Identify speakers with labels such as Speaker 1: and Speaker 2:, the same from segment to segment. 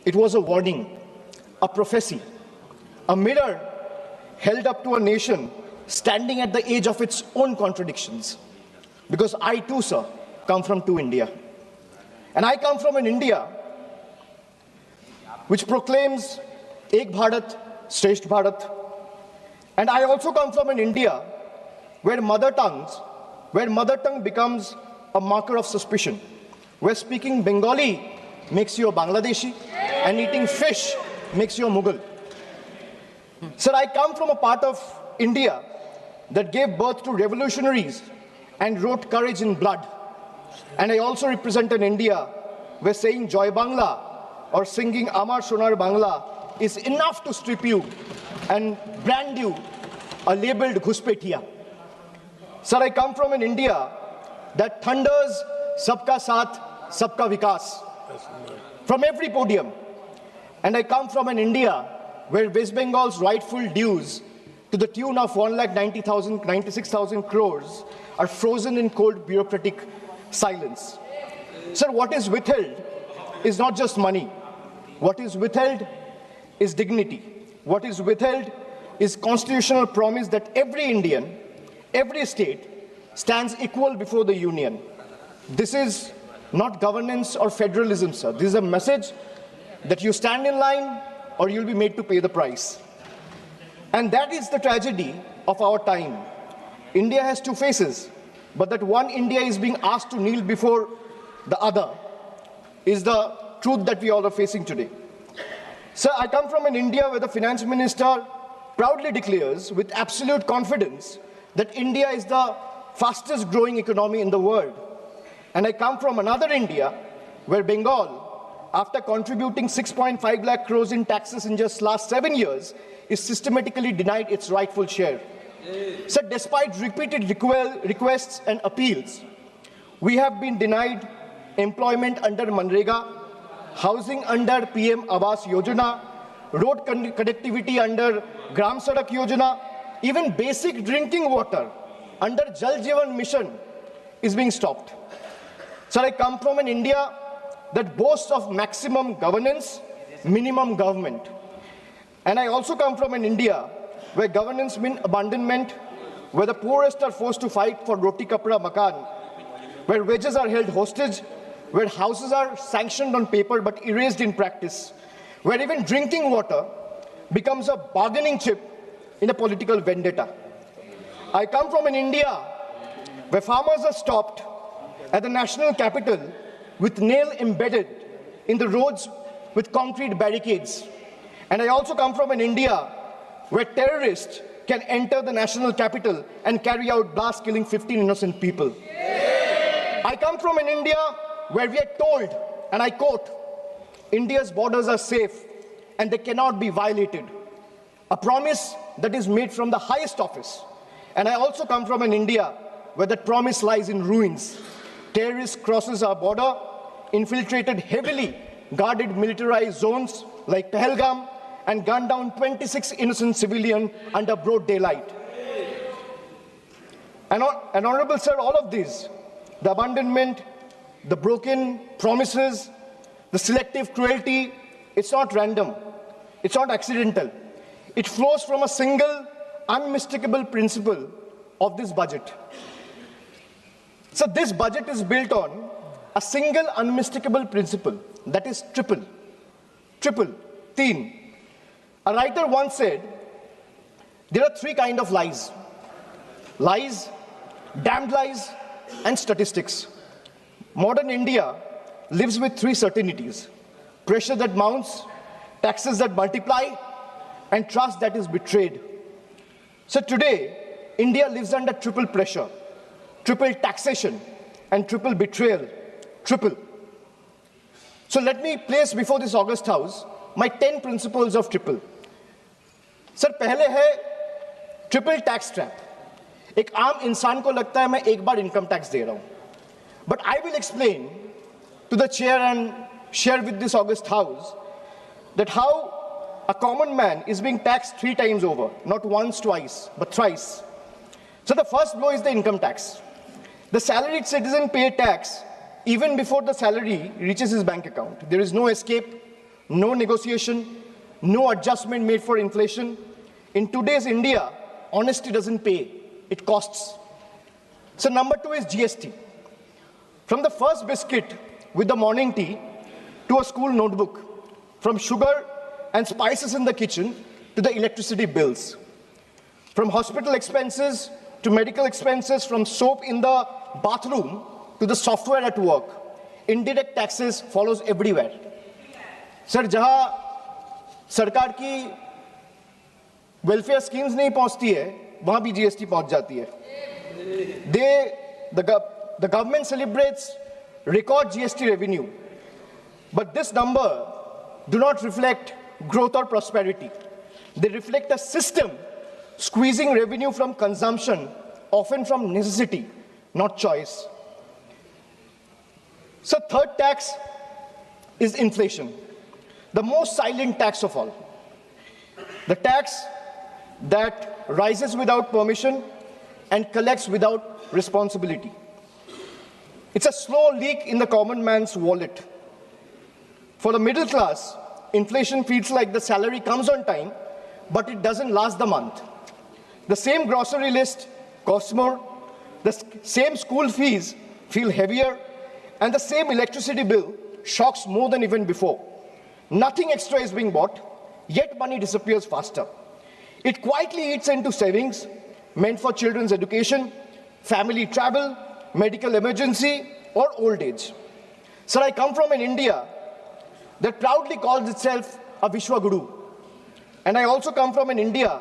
Speaker 1: It was a warning, a prophecy, a mirror held up to a nation standing at the edge of its own contradictions. Because I too, sir, come from India. And I come from an India which proclaims Ek Bharat, Shresth Bharat. And I also come from an India where mother tongue becomes a marker of suspicion, where speaking Bengali makes you a Bangladeshi and eating fish makes you a Mughal. Sir, I come from a part of India that gave birth to revolutionaries and wrote courage in blood. And I also represent an India where saying Joy Bangla or singing Amar Sonar Bangla is enough to strip you and brand you a labeled Ghuspetia. Sir, I come from an India that thunders Sabka Saath, Sabka Vikas from every podium. And I come from an India where West Bengal's rightful dues to the tune of 1,96,000 crores are frozen in cold bureaucratic silence. Sir, what is withheld is not just money. What is withheld is dignity. What is withheld is constitutional promise that every Indian, every state stands equal before the union. This is not governance or federalism, sir. This is a message that you stand in line or you'll be made to pay the price. And that is the tragedy of our time. India has two faces, but that one India is being asked to kneel before the other is the truth that we all are facing today. Sir, I come from an India where the finance minister proudly declares with absolute confidence that India is the fastest growing economy in the world. And I come from another India where Bengal, after contributing 6.5 lakh crores in taxes in just last 7 years, is systematically denied its rightful share. So despite repeated requests and appeals, we have been denied employment under Manrega, housing under PM Awas Yojana, road connectivity under Gram Sadak Yojana, even basic drinking water under Jal Jeevan Mission is being stopped. So I come from an India that boasts of maximum governance, minimum government. And I also come from an India where governance means abandonment, where the poorest are forced to fight for roti kapda makan, where wages are held hostage, where houses are sanctioned on paper but erased in practice, where even drinking water becomes a bargaining chip in a political vendetta. I come from an India where farmers are stopped at the national capital with nail embedded in the roads with concrete barricades. And I also come from an India where terrorists can enter the national capital and carry out blasts killing 15 innocent people. I come from an India where we are told, and I quote, India's borders are safe and they cannot be violated. A promise that is made from the highest office. And I also come from an India where that promise lies in ruins. Terrorists crosses our border, infiltrated heavily guarded militarized zones like Pahalgam, and gunned down 26 innocent civilians under broad daylight. And Honorable Sir, all of these, the abandonment, the broken promises, the selective cruelty, it's not random, it's not accidental. It flows from a single, unmistakable principle of this budget. So this budget is built on a single unmistakable principle, that is triple, teen. A writer once said, there are three kinds of lies. Lies, damned lies, and statistics. Modern India lives with three certainties: pressure that mounts, taxes that multiply, and trust that is betrayed. So today, India lives under triple pressure, triple taxation, and triple betrayal. Triple. So let me place before this August House my 10 principles of triple. Sir पहले है triple tax trap. एक आम इंसान को लगता है मैं एक बार इनकम टैक्स दे रहा हूं, but I will explain to the chair and share with this august house that how a common man is being taxed 3 times over, not once, twice, but thrice. So the first blow is the income tax. The salaried citizen pays tax even before the salary reaches his bank account. There is no escape, no negotiation, no adjustment made for inflation. In today's India, honesty doesn't pay, it costs. So number 2 is GST. From the first biscuit with the morning tea to a school notebook, from sugar and spices in the kitchen to the electricity bills, from hospital expenses to medical expenses, from soap in the bathroom to the software at work, indirect taxes follows everywhere. Sir, जहाँ सरकार की welfare schemes नहीं पहुँचती है, वहाँ भी GST पहुँच जाती है. The government celebrates record GST revenue, but this number do not reflect growth or prosperity. They reflect a system squeezing revenue from consumption, often from necessity, not choice. So third tax is inflation, the most silent tax of all. The tax that rises without permission and collects without responsibility. It's a slow leak in the common man's wallet. For the middle class, inflation feels like the salary comes on time, but it doesn't last the month. The same grocery list costs more, the same school fees feel heavier, and the same electricity bill shocks more than even before. Nothing extra is being bought, yet money disappears faster. It quietly eats into savings meant for children's education, family travel, medical emergency, or old age. Sir, I come from an India that proudly calls itself a Vishwa Guru. And I also come from an India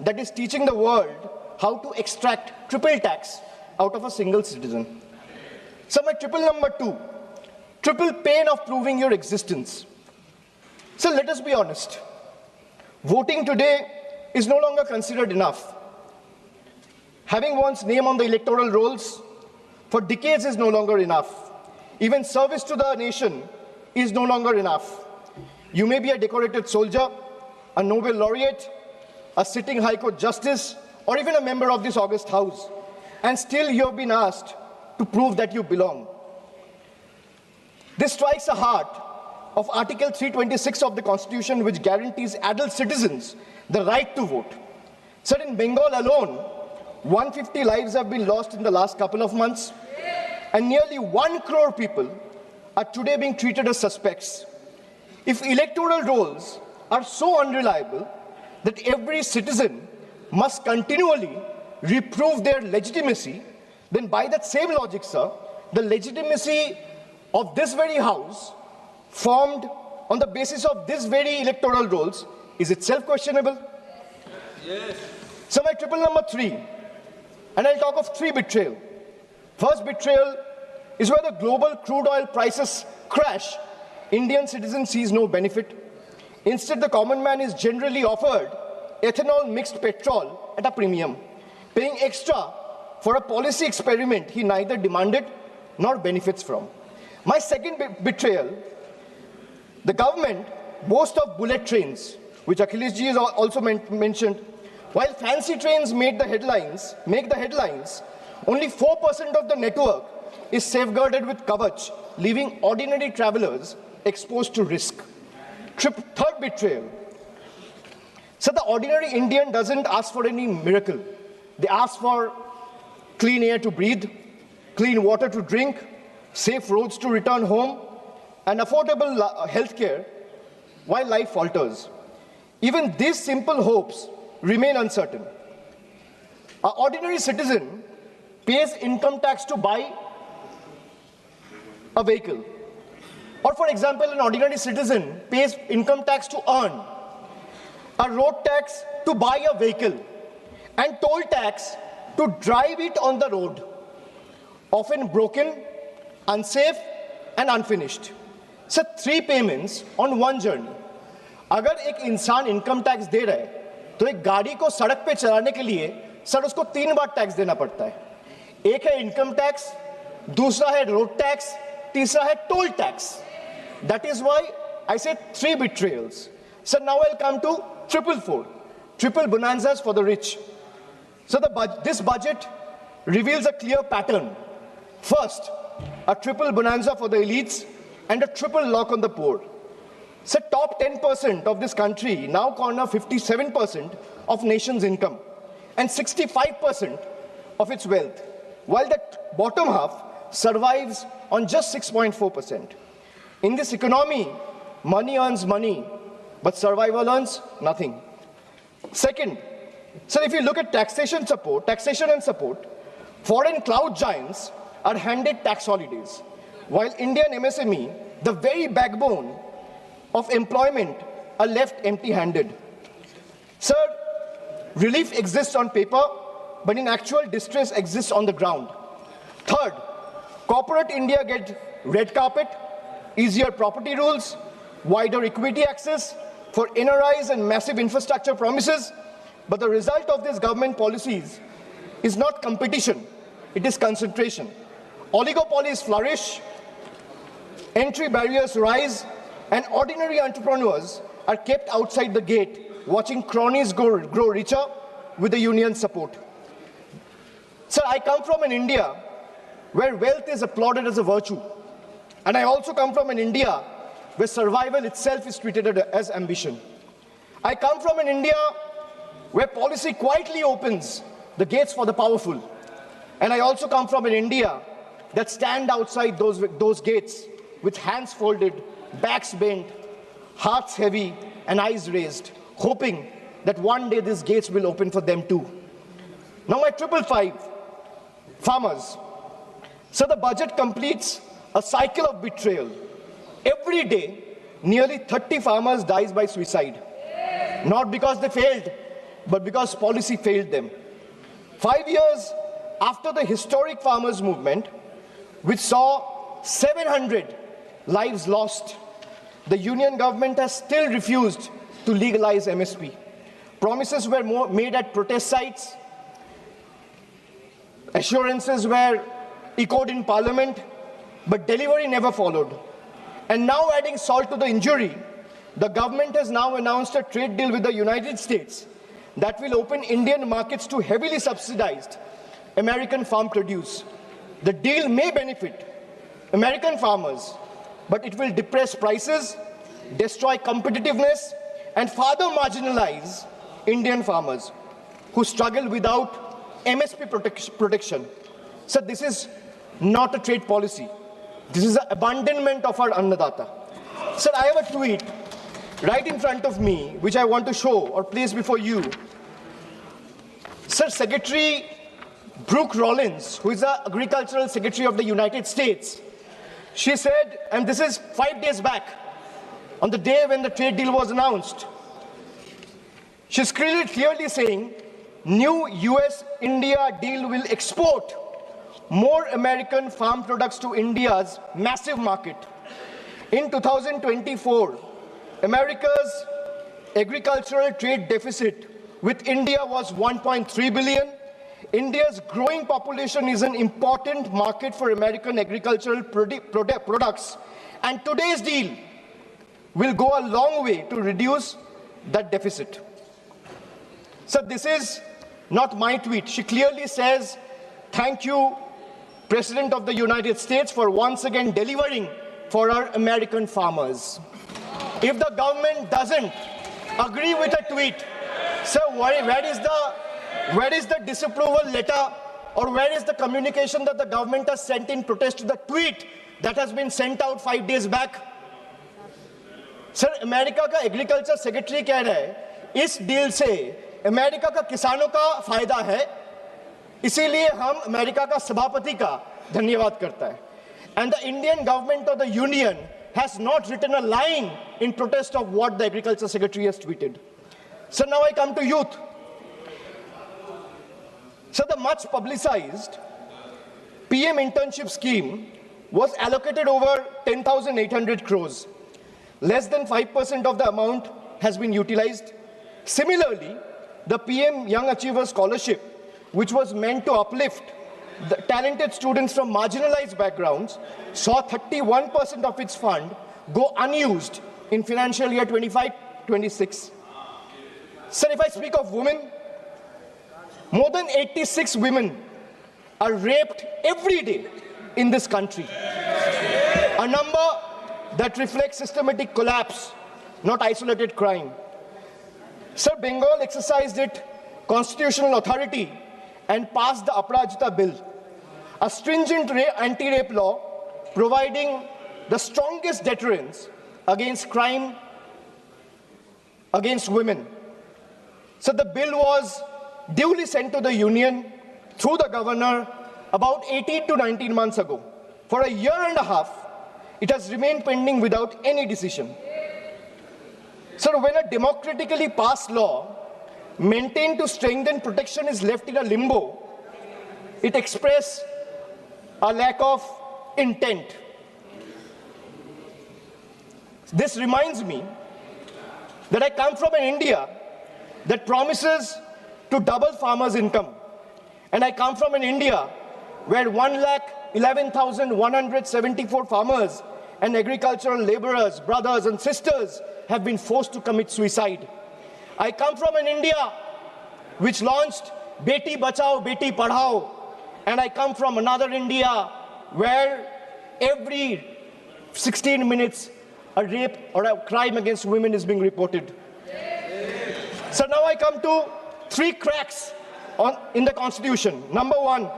Speaker 1: that is teaching the world how to extract triple tax out of a single citizen. So my triple number 2, triple pain of proving your existence. So let us be honest. Voting today is no longer considered enough. Having one's name on the electoral rolls for decades is no longer enough. Even service to the nation is no longer enough. You may be a decorated soldier, a Nobel laureate, a sitting High Court justice, or even a member of this august house, and still you have been asked to prove that you belong. This strikes the heart of Article 326 of the Constitution, which guarantees adult citizens the right to vote. Sir, in Bengal alone, 150 lives have been lost in the last couple of months, and nearly 1 crore people are today being treated as suspects. If electoral rolls are so unreliable that every citizen must continually reprove their legitimacy, then by that same logic, sir, the legitimacy of this very house, formed on the basis of this very electoral rolls, is itself questionable. Yes. So my triple number 3, and I'll talk of 3 betrayal. First betrayal is where the global crude oil prices crash. Indian citizen sees no benefit. Instead, the common man is generally offered ethanol mixed petrol at a premium, paying extra for a policy experiment he neither demanded nor benefits from. My second betrayal, the government boasts of bullet trains, which Akhileshji has also mentioned. While fancy trains make the headlines, only 4% of the network is safeguarded with Kavach, leaving ordinary travelers exposed to risk. Third betrayal. So the ordinary Indian doesn't ask for any miracle. They ask for clean air to breathe, clean water to drink, safe roads to return home, and affordable health care while life falters. Even these simple hopes remain uncertain. An ordinary citizen pays income tax to buy a vehicle. Or for example, an ordinary citizen pays income tax to earn, a road tax to buy a vehicle, and toll tax to drive it on the road, often broken, unsafe, and unfinished. So 3 payments on 1 journey. अगर एक इंसान income tax दे रहा है, तो एक गाड़ी को सड़क पे चलाने के लिए सर उसको 3 बार टैक्स देना पड़ता है. एक है इनकम टैक्स, दूसरा है रोड टैक्स, तीसरा है toll tax. That is why I said 3 betrayals. So now I'll come to triple bonanzas for the rich. So this budget reveals a clear pattern. First, a triple bonanza for the elites and a triple lock on the poor. So top 10% of this country now corner 57% of nation's income and 65% of its wealth, while that bottom half survives on just 6.4%. In this economy, money earns money, but survival earns nothing. Second, so if you look at taxation and support, foreign cloud giants are handed tax holidays, while Indian MSME, the very backbone of employment, are left empty-handed. Sir, relief exists on paper, but in actual distress exists on the ground. Third, corporate India gets red carpet, easier property rules, wider equity access for NRIs and massive infrastructure promises, but the result of these government policies is not competition, it is concentration. Oligopolies flourish, entry barriers rise, and ordinary entrepreneurs are kept outside the gate, watching cronies grow richer with the union's support. Sir, I come from an India where wealth is applauded as a virtue. And I also come from an India where survival itself is treated as ambition. I come from an India where policy quietly opens the gates for the powerful. And I also come from an India that stand outside those gates with hands folded, backs bent, hearts heavy, and eyes raised, hoping that one day these gates will open for them too. Now my 555, farmers. So the budget completes a cycle of betrayal. Every day, nearly 30 farmers dies by suicide. Not because they failed, but because policy failed them. 5 years after the historic farmers' movement, which saw 700 lives lost, the union government has still refused to legalize MSP. Promises were made at protest sites, assurances were echoed in parliament, but delivery never followed. And now, adding salt to the injury, the government has now announced a trade deal with the United States that will open Indian markets to heavily subsidized American farm produce. The deal may benefit American farmers, but it will depress prices, destroy competitiveness, and further marginalize Indian farmers who struggle without MSP protection. So this is not a trade policy. This is an abandonment of our Annadata. Sir, I have a tweet right in front of me, which I want to show or place before you. Sir, Secretary Brooke Rollins, who is the Agricultural Secretary of the United States, she said, and this is 5 days back, on the day when the trade deal was announced, she's clearly saying, new US-India deal will export more American farm products to India's massive market. In 2024, America's agricultural trade deficit with India was 1.3 billion. India's growing population is an important market for American agricultural products, and today's deal will go a long way to reduce that deficit. So this is not my tweet. She clearly says, thank you, President of the United States, for once again delivering for our American farmers. If the government doesn't agree with a tweet, so where is the disapproval letter, or where is the communication that the government has sent in protest to the tweet that has been sent out 5 days back? Sir, America का agriculture secretary कह रहा है इस deal से America का किसानों का फायदा है, इसीलिए हम अमेरिका का सभापति का धन्यवाद करता है. And the Indian government or the union has not written a line in protest of what the agriculture secretary has tweeted. So now I come to youth. So the much publicized PM internship scheme was allocated over 10,800 crores. Less than 5% of the amount has been utilized. Similarly, the PM Young Achiever Scholarship, which was meant to uplift the talented students from marginalized backgrounds, saw 31% of its fund go unused in financial year 25-26. Sir, if I speak of women, more than 86 women are raped every day in this country. A number that reflects systematic collapse not isolated crime. Sir, Bengal exercised its constitutional authority and passed the Aparajita Bill, a stringent anti-rape law providing the strongest deterrence against crime against women. So the bill was duly sent to the Union through the governor about 18 to 19 months ago. For a year and a half, it has remained pending without any decision. So when a democratically passed law maintained to strengthen protection is left in a limbo, it expresses a lack of intent. This reminds me that I come from an India that promises to double farmers' income. And I come from an India where 1,11,174 farmers and agricultural laborers, brothers and sisters, have been forced to commit suicide. I come from an India which launched Beti Bachao, Beti Padhao. And I come from another India where every 16 minutes a rape or a crime against women is being reported. So now I come to 3 cracks in the Constitution. Number 1,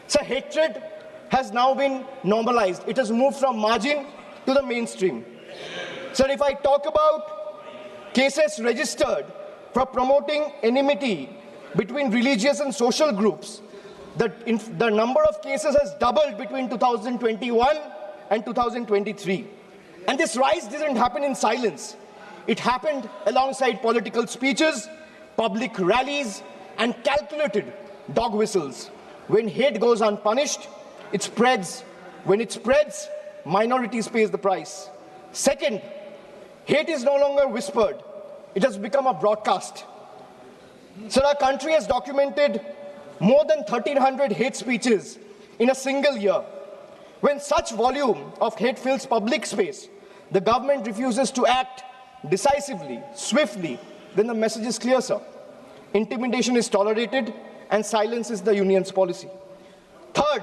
Speaker 1: so hatred has now been normalized. It has moved from margin to the mainstream. So if I talk about cases registered for promoting enmity between religious and social groups, the number of cases has doubled between 2021 and 2023. And this rise didn't happen in silence. It happened alongside political speeches, public rallies, and calculated dog whistles. When hate goes unpunished, it spreads. When it spreads, minorities pay the price. Second, hate is no longer whispered. It has become a broadcast. So our country has documented more than 1,300 hate speeches in a single year. When such volume of hate fills public space, the government refuses to act decisively, swiftly, then the message is clear, sir. Intimidation is tolerated and silence is the union's policy. Third,